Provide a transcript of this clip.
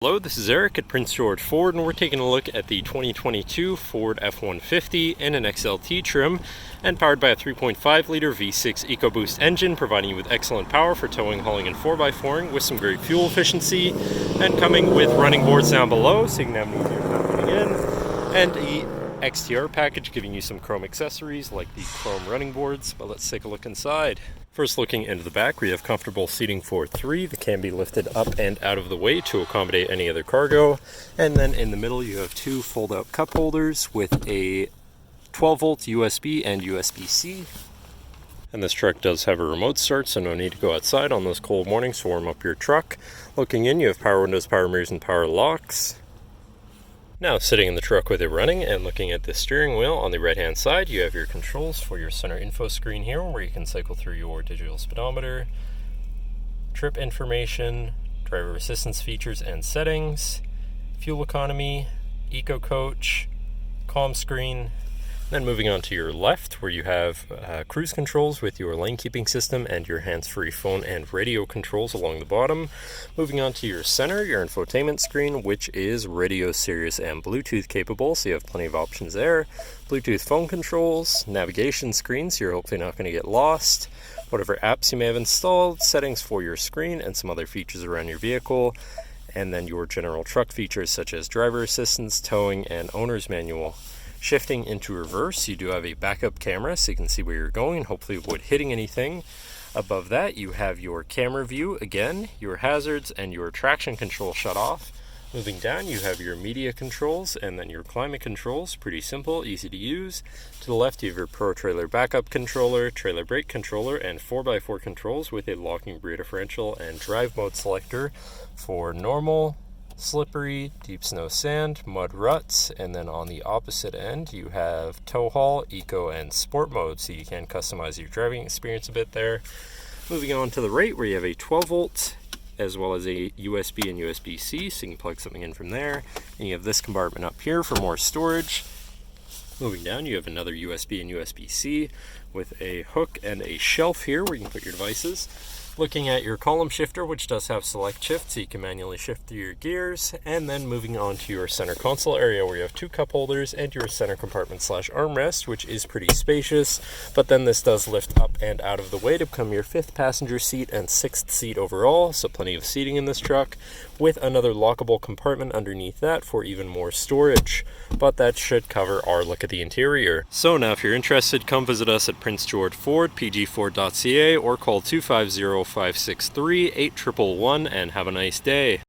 Hello, this is Eric at Prince George Ford, and we're taking a look at the 2022 Ford F-150 in an XLT trim and powered by a 3.5-liter V6 EcoBoost engine, providing you with excellent power for towing, hauling, and 4x4ing with some great fuel efficiency, and coming with running boards down below so you can have an easier time getting in, and a XTR package giving you some chrome accessories like the chrome running boards. But let's take a look inside. First, looking into the back, we have comfortable seating for three that can be lifted up and out of the way to accommodate any other cargo. And then in the middle, you have two fold-out cup holders with a 12-volt USB and USB-C. And this truck does have a remote start, so no need to go outside on those cold mornings to warm up your truck. Looking in, you have power windows, power mirrors, and power locks. Now, sitting in the truck with it running and looking at the steering wheel, on the right-hand side, you have your controls for your center info screen here, where you can cycle through your digital speedometer, trip information, driver assistance features and settings, fuel economy, eco coach, calm screen. Then moving on to your left, where you have cruise controls with your lane keeping system and your hands-free phone and radio controls along the bottom. Moving on to your center, your infotainment screen, which is radio, Sirius, and Bluetooth capable, so you have plenty of options there. Bluetooth phone controls, navigation screen, so you're hopefully not going to get lost. Whatever apps you may have installed, settings for your screen, and some other features around your vehicle. And then your general truck features such as driver assistance, towing, and owner's manual. Shifting into reverse, you do have a backup camera so you can see where you're going, hopefully avoid hitting anything. Above that, you have your camera view, again, your hazards, and your traction control shut off. Moving down, you have your media controls and then your climate controls. Pretty simple, easy to use. To the left, you have your Pro Trailer backup controller, trailer brake controller, and 4x4 controls with a locking rear differential and drive mode selector for normal, slippery, deep snow, sand, mud, ruts. And then on the opposite end, you have tow haul, eco, and sport mode, so you can customize your driving experience a bit there. Moving on to the right, where you have a 12-volt as well as a USB and USB-C, so you can plug something in from there. And you have this compartment up here for more storage. Moving down, you have another USB and USB-C with a hook and a shelf here where you can put your devices. Looking at your column shifter, which does have select shift, so you can manually shift through your gears. And then moving on to your center console area, where you have two cup holders and your center compartment / armrest, which is pretty spacious. But then this does lift up and out of the way to become your 5th passenger seat and 6th seat overall, so plenty of seating in this truck, with another lockable compartment underneath that for even more storage. But that should cover our look at the interior. So now, if you're interested, come visit us at Prince George Ford, pgford.ca, or call 250-563-8111 and have a nice day.